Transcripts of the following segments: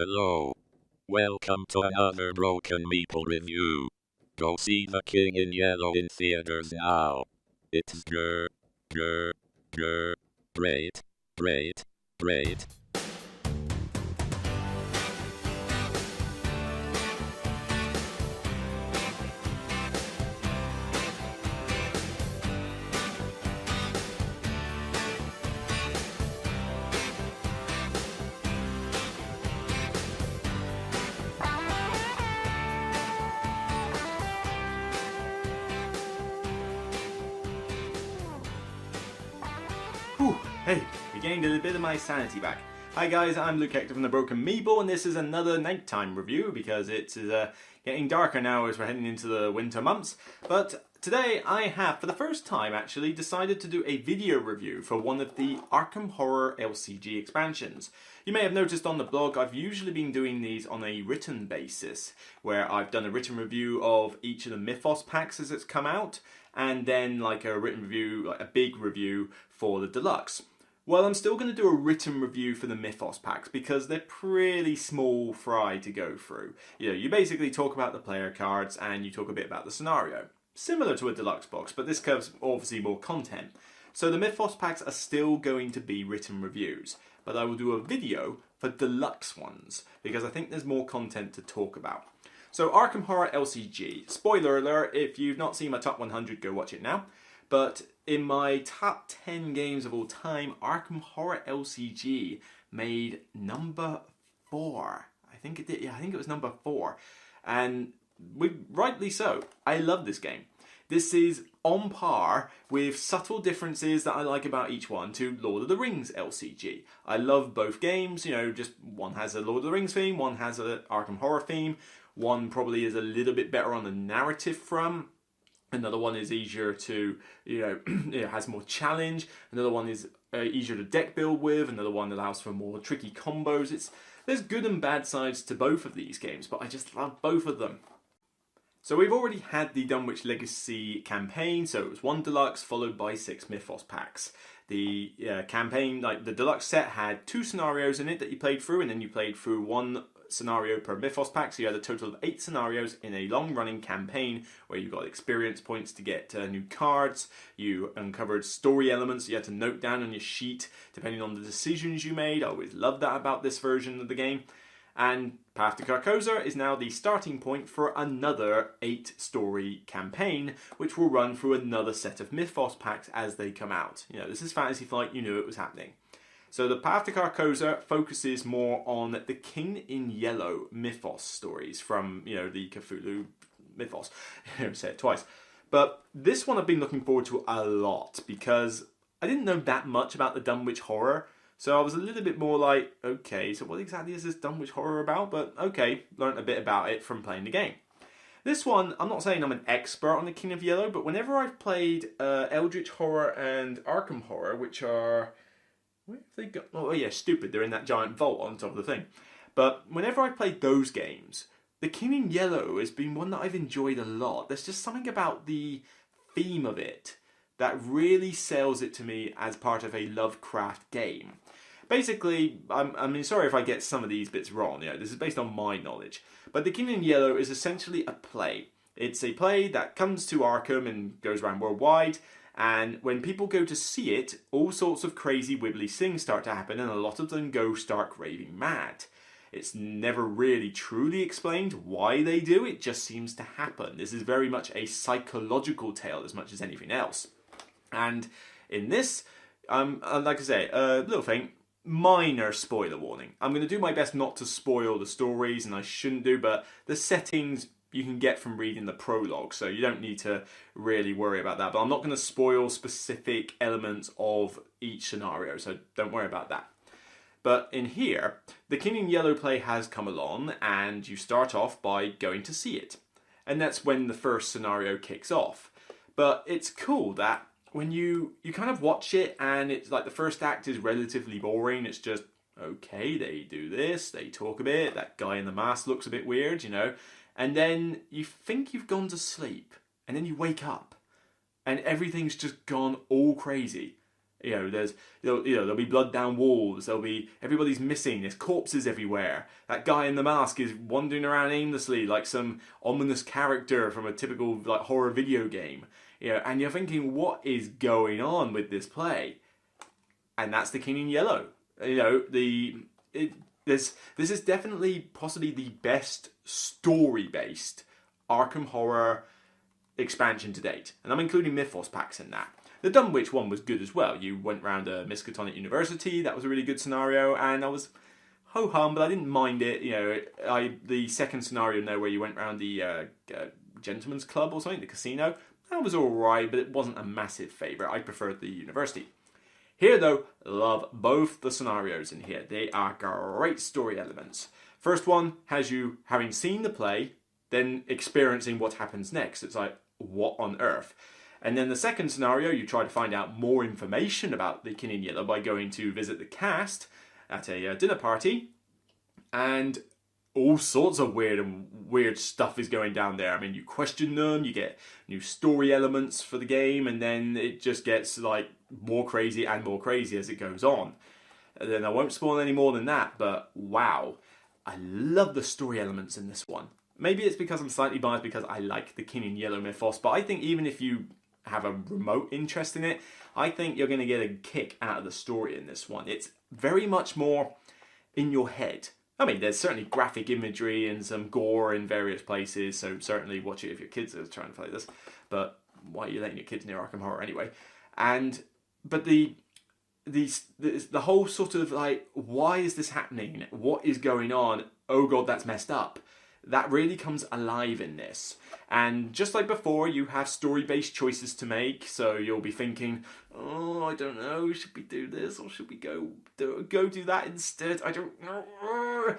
Hello. Welcome to another Broken Meeple review. Go see The King in Yellow in theaters now. It's great, great. Whew, hey, regained a bit of my sanity back. Hi guys, I'm Luke Hector from the Broken Meeple, and this is another nighttime review because it's getting darker now as we're heading into the winter months. But today I have, for the first time actually, decided to do a video review for one of the Arkham Horror LCG expansions. You may have noticed on the blog I've usually been doing these on a written basis, where I've done a written review of each of the Mythos packs as it's come out, and then like a written review, like a big review for the deluxe. Well, I'm still going to do a written review for the Mythos packs because they're pretty small fry to go through. You basically talk about the player cards and you talk a bit about the scenario. Similar to a deluxe box, but this covers obviously more content. So the Mythos packs are still going to be written reviews, but I will do a video for deluxe ones because I think there's more content to talk about. So Arkham Horror LCG, spoiler alert, if you've not seen my top 100, go watch it now. But in my top 10 games of all time, Arkham Horror LCG made number 4. I think it did, yeah, I think it was number 4. And rightly so. I love this game. This is on par with subtle differences that I like about each one to Lord of the Rings LCG. I love both games, just one has a Lord of the Rings theme, one has an Arkham Horror theme. One probably is a little bit better on the narrative front. Another one is easier to, has more challenge. Another one is easier to deck build with. Another one allows for more tricky combos. There's good and bad sides to both of these games, but I just love both of them. So we've already had the Dunwich Legacy campaign, so it was 1 deluxe followed by 6 Mythos packs. The campaign, like the deluxe set, had 2 scenarios in it that you played through, and then you played through 1 scenario per Mythos pack, so you had a total of 8 scenarios in a long-running campaign where you got experience points to get new cards. You uncovered story elements you had to note down on your sheet depending on the decisions you made. I always loved that about this version of the game. And Path to Carcosa is now the starting point for another 8-story campaign, which will run through another set of Mythos packs as they come out. This is Fantasy Flight, you knew it was happening. So the Path to Carcosa focuses more on the King in Yellow mythos stories from, the Cthulhu mythos. I say it twice. But this one I've been looking forward to a lot because I didn't know that much about the Dunwich Horror. So I was a little bit more like, okay, so what exactly is this Dunwich Horror about? But okay, learned a bit about it from playing the game. This one, I'm not saying I'm an expert on the King of Yellow, but whenever I've played Eldritch Horror and Arkham Horror, which are... where have they got? Oh yeah, stupid. They're in that giant vault on top of the thing. But whenever I've played those games, the King in Yellow has been one that I've enjoyed a lot. There's just something about the theme of it that really sells it to me as part of a Lovecraft game. Basically, sorry if I get some of these bits wrong. This is based on my knowledge. But the King in Yellow is essentially a play. It's a play that comes to Arkham and goes around worldwide. And when people go to see it, all sorts of crazy wibbly things start to happen, and a lot of them go stark raving mad. It's never really truly explained why they do, it just seems to happen. This is very much a psychological tale as much as anything else. And in this, like I say, a little thing, minor spoiler warning. I'm going to do my best not to spoil the stories, and I shouldn't do, but the settings you can get from reading the prologue, so you don't need to really worry about that. But I'm not going to spoil specific elements of each scenario, so don't worry about that. But in here, the King in Yellow play has come along, and you start off by going to see it. And that's when the first scenario kicks off. But it's cool that when you kind of watch it, and it's like the first act is relatively boring. It's just, okay, they do this, they talk a bit, that guy in the mask looks a bit weird, and then you think you've gone to sleep, and then you wake up, and everything's just gone all crazy. There'll be blood down walls. Everybody's missing. There's corpses everywhere. That guy in the mask is wandering around aimlessly like some ominous character from a typical like horror video game. And you're thinking, what is going on with this play? And that's the King in Yellow. This is definitely possibly the best story-based Arkham Horror expansion to date, and I'm including Mythos packs in that. The Dunwich one was good as well. You went round a Miskatonic University. That was a really good scenario, and I was ho-hum, but I didn't mind it. The second scenario there where you went round the Gentleman's Club or something, the casino, that was alright, but it wasn't a massive favourite. I preferred the university. Here, though, love both the scenarios in here. They are great story elements. First one has you having seen the play, then experiencing what happens next. It's like, what on earth? And then the second scenario, you try to find out more information about the King in Yellow by going to visit the cast at a dinner party, and all sorts of weird stuff is going down there. I mean, you question them, you get new story elements for the game, and then it just gets like more crazy and more crazy as it goes on. And then I won't spoil any more than that, but wow, I love the story elements in this one. Maybe it's because I'm slightly biased because I like the King in Yellow mythos, but I think even if you have a remote interest in it, I think you're going to get a kick out of the story in this one. It's very much more in your head. I mean, there's certainly graphic imagery and some gore in various places, so certainly watch it if your kids are trying to play this. But why are you letting your kids near Arkham Horror anyway? But the whole sort of like, why is this happening? What is going on? Oh god, that's messed up. That really comes alive in this. And just like before, you have story-based choices to make, so you'll be thinking, oh, I don't know, should we do this or should we go do that instead? I don't know.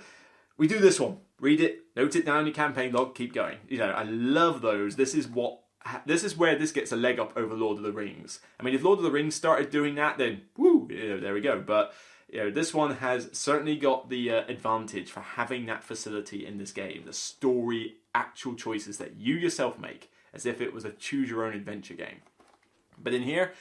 We do this one. Read it, note it down in your campaign log, keep going. I love those. This is where this gets a leg up over Lord of the Rings. I mean, if Lord of the Rings started doing that, then woo, there we go. But this one has certainly got the advantage for having that facility in this game. The story, actual choices that you yourself make, as if it was a choose-your-own-adventure game. But in here,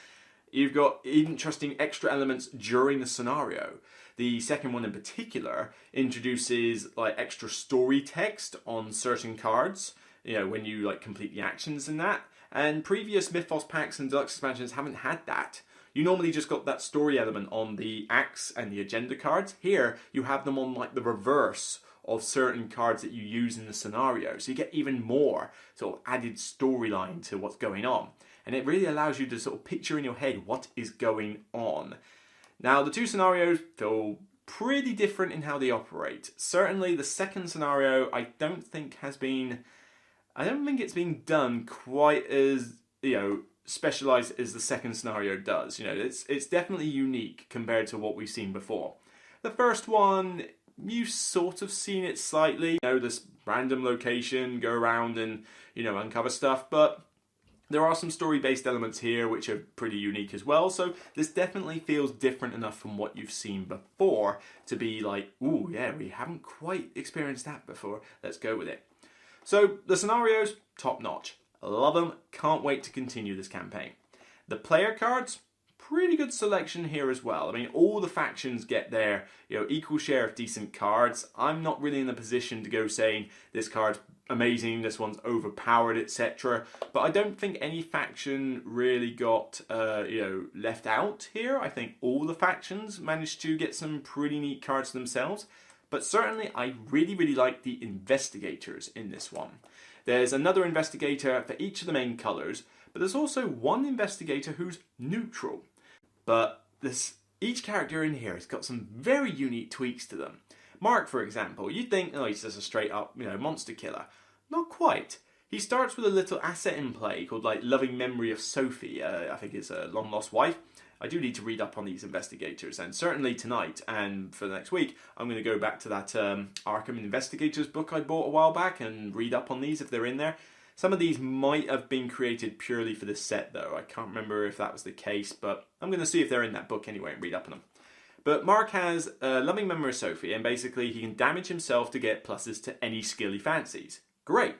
you've got interesting extra elements during the scenario. The second one in particular introduces like extra story text on certain cards, when you like complete the actions in that. And previous Mythos packs and deluxe expansions haven't had that. You normally just got that story element on the acts and the agenda cards. Here, you have them on like the reverse of certain cards that you use in the scenario. So you get even more sort of added storyline to what's going on. And it really allows you to sort of picture in your head what is going on. Now, the two scenarios feel pretty different in how they operate. Certainly, the second scenario, I don't think it's being done quite as, specialized as the second scenario does. It's definitely unique compared to what we've seen before. The first one, you've sort of seen it slightly. This random location, go around and, uncover stuff, but there are some story-based elements here which are pretty unique as well, so this definitely feels different enough from what you've seen before to be like, ooh, yeah, we haven't quite experienced that before, let's go with it. So, the scenarios, top-notch. Love them, can't wait to continue this campaign. The player cards, pretty good selection here as well. I mean, all the factions get their equal share of decent cards. I'm not really in a position to go saying this card's amazing, this one's overpowered, etc. But I don't think any faction really got left out here. I think all the factions managed to get some pretty neat cards themselves. But certainly, I really, really like the investigators in this one. There's another investigator for each of the main colours, but there's also one investigator who's neutral. But each character in here has got some very unique tweaks to them. Mark, for example, you'd think, oh, he's just a straight-up, monster killer. Not quite. He starts with a little asset in play called, Loving Memory of Sophie. I think it's a long-lost wife. I do need to read up on these investigators, and certainly tonight and for the next week, I'm going to go back to that Arkham Investigators book I bought a while back and read up on these if they're in there. Some of these might have been created purely for this set, though. I can't remember if that was the case, but I'm going to see if they're in that book anyway and read up on them. But Mark has Loving Memory of Sophie, and basically he can damage himself to get pluses to any skill he fancies. Great.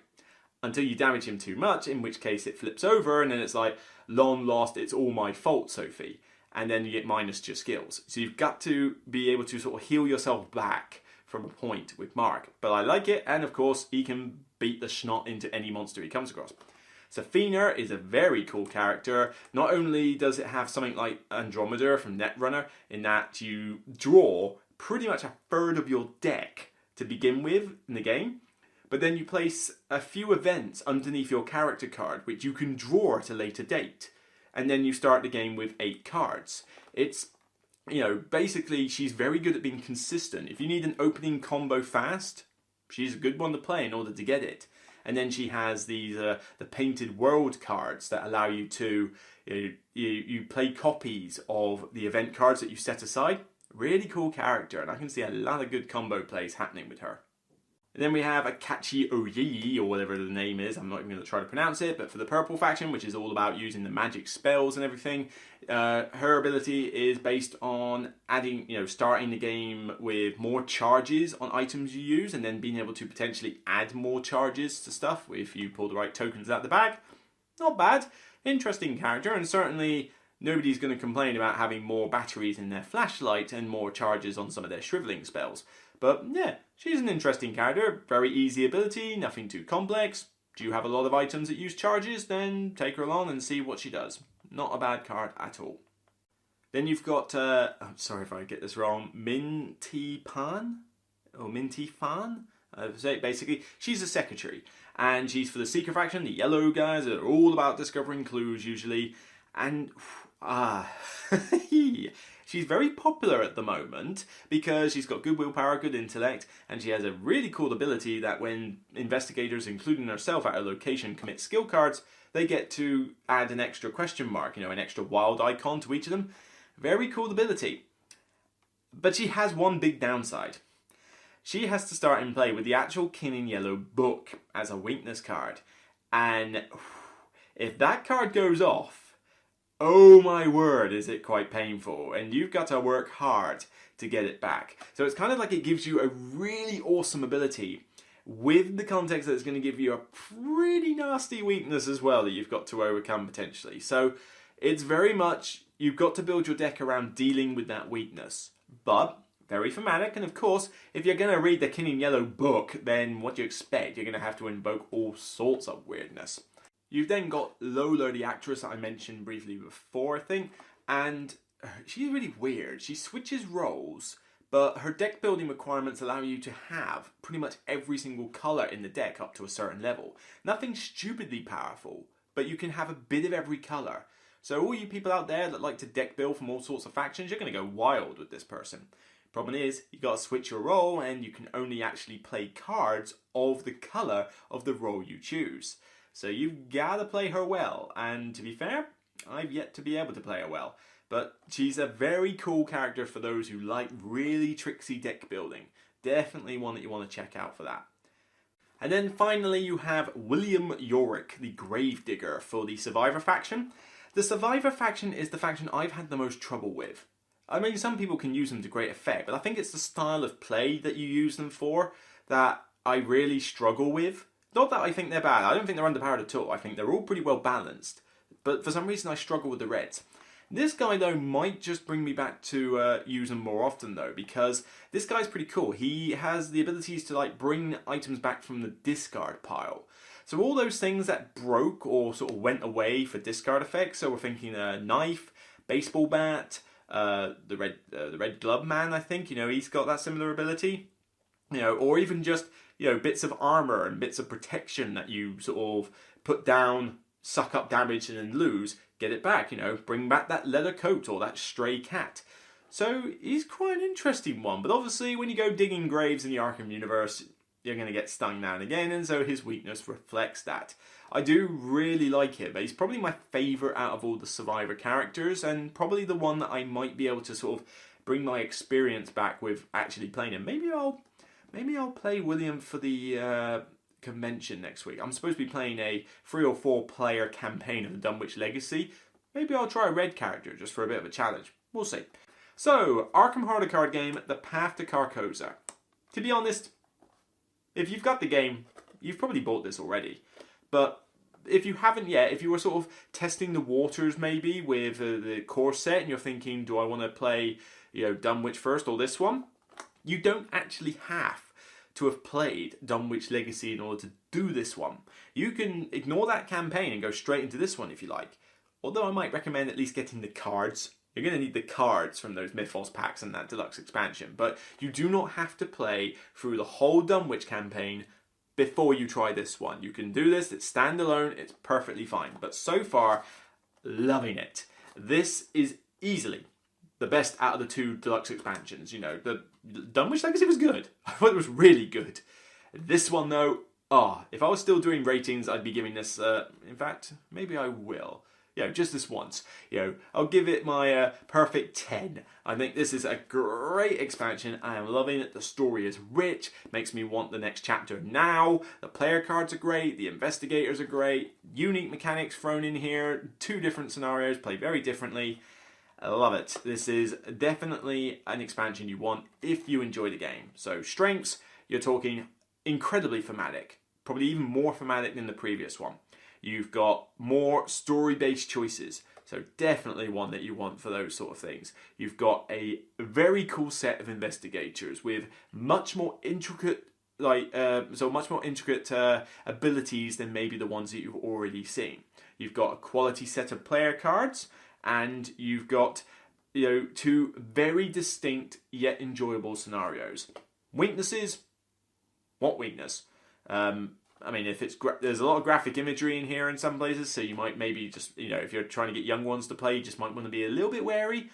Until you damage him too much, in which case it flips over, and then it's like, long lost, it's all my fault, Sophie. and then you get minus to your skills. So you've got to be able to sort of heal yourself back from a point with Mark. But I like it, and of course he can beat the snot into any monster he comes across. Safina is a very cool character. Not only does it have something like Andromeda from Netrunner, in that you draw pretty much a third of your deck to begin with in the game, but then you place a few events underneath your character card which you can draw at a later date, and then you start the game with 8 cards. It's, you know, basically she's very good at being consistent. If you need an opening combo fast, she's a good one to play in order to get it. And then she has these the painted world cards that allow you to you play copies of the event cards that you set aside. Really cool character, and I can see a lot of good combo plays happening with her. And then we have Akachi Oyi, or whatever the name is. I'm not even going to try to pronounce it, but for the purple faction, which is all about using the magic spells and everything, her ability is based on adding, starting the game with more charges on items you use, and then being able to potentially add more charges to stuff if you pull the right tokens out the bag. Not bad. Interesting character, and certainly nobody's going to complain about having more batteries in their flashlight and more charges on some of their shriveling spells. But yeah, she's an interesting character, very easy ability, nothing too complex. Do you have a lot of items that use charges? Then take her along and see what she does. Not a bad card at all. Then you've got, I'm sorry if I get this wrong, Minty Pan? Or Minty Fan? Basically, she's a secretary, and she's for the Seeker faction, the yellow guys that are all about discovering clues usually, and she's very popular at the moment because she's got good willpower, good intellect, and she has a really cool ability that when investigators, including herself at a location, commit skill cards, they get to add an extra question mark, an extra wild icon to each of them. Very cool ability. But she has one big downside. She has to start in play with the actual King in Yellow book as a weakness card. And if that card goes off, oh my word, is it quite painful. And you've got to work hard to get it back. So it's kind of like it gives you a really awesome ability with the context that it's going to give you a pretty nasty weakness as well that you've got to overcome potentially. So it's very much, you've got to build your deck around dealing with that weakness. But very thematic, and of course, if you're going to read the King in Yellow book, then what do you expect? You're going to have to invoke all sorts of weirdness. You've then got Lola, the actress that I mentioned briefly before, I think, and she's really weird. She switches roles, but her deck building requirements allow you to have pretty much every single colour in the deck up to a certain level. Nothing stupidly powerful, but you can have a bit of every colour. So all you people out there that like to deck build from all sorts of factions, you're going to go wild with this person. Problem is, you got to switch your role, and you can only actually play cards of the colour of the role you choose. So you've got to play her well, and to be fair, I've yet to be able to play her well. But she's a very cool character for those who like really tricksy deck building. Definitely one that you want to check out for that. And then finally you have William Yorick, the Gravedigger, for the Survivor faction. The Survivor faction is the faction I've had the most trouble with. I mean, some people can use them to great effect, but I think it's the style of play that you use them for that I really struggle with. Not that I think they're bad, I don't think they're underpowered at all, I think they're all pretty well balanced. But for some reason I struggle with the Reds. This guy though might just bring me back to use them more often though, because this guy's pretty cool. He has the abilities to bring items back from the discard pile. So all those things that broke or sort of went away for discard effects, so we're thinking a knife, baseball bat, the red glove man, I think, he's got that similar ability. Or even just, bits of armor and bits of protection that you sort of put down, suck up damage and then lose, get it back, bring back that leather coat or that stray cat. So he's quite an interesting one, but obviously when you go digging graves in the Arkham universe, you're going to get stung now and again, and so his weakness reflects that. I do really like it, but he's probably my favourite out of all the Survivor characters, and probably the one that I might be able to sort of bring my experience back with actually playing him. Maybe I'll play William for the convention next week. I'm supposed to be playing a 3 or 4 player campaign of the Dunwich Legacy. Maybe I'll try a red character just for a bit of a challenge. We'll see. So, Arkham Horror card game, The Path to Carcosa. To be honest, if you've got the game, you've probably bought this already. But if you haven't yet, if you were sort of testing the waters maybe with the core set and you're thinking, do I want to play, Dunwich first or this one? You don't actually have to have played Dunwich Legacy in order to do this one. You can ignore that campaign and go straight into this one if you like. Although I might recommend at least getting the cards. You're going to need the cards from those Mythos packs and that deluxe expansion. But you do not have to play through the whole Dunwich campaign before you try this one. You can do this, it's standalone, it's perfectly fine. But so far, loving it. This is easily the best out of the 2 deluxe expansions. The Dunwich Legacy was good. I thought it was really good. This one though, if I was still doing ratings, I'd be giving this, in fact, maybe I will. Just this once. I'll give it my perfect 10. I think this is a great expansion. I am loving it. The story is rich. Makes me want the next chapter now. The player cards are great. The investigators are great. Unique mechanics thrown in here. 2 different scenarios play very differently. I love it. This is definitely an expansion you want if you enjoy the game. So strengths, you're talking incredibly thematic. Probably even more thematic than the previous one. You've got more story-based choices, so definitely one that you want for those sort of things. You've got a very cool set of investigators with much more intricate, abilities than maybe the ones that you've already seen. You've got a quality set of player cards, and you've got 2 very distinct yet enjoyable scenarios. Weaknesses? What weakness? If there's a lot of graphic imagery in here in some places, so you might maybe just, if you're trying to get young ones to play, you just might want to be a little bit wary.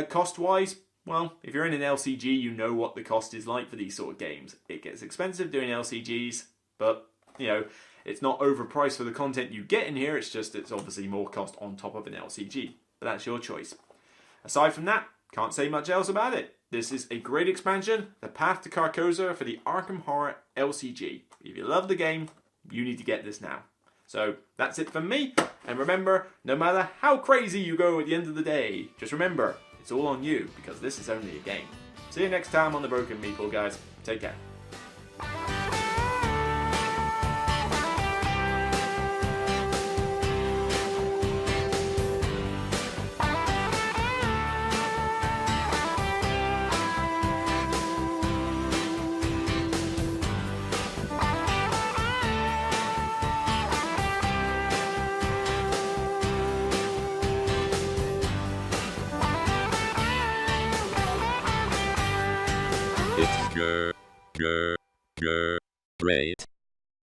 Cost-wise, well, if you're in an LCG, you know what the cost is like for these sort of games. It gets expensive doing LCGs, but, it's not overpriced for the content you get in here, it's obviously more cost on top of an LCG. But that's your choice. Aside from that, can't say much else about it. This is a great expansion, The Path to Carcosa for the Arkham Horror LCG. If you love the game, you need to get this now. So that's it from me. And remember, no matter how crazy you go at the end of the day, just remember, it's all on you because this is only a game. See you next time on the Broken Meeple, guys. Take care. It's great.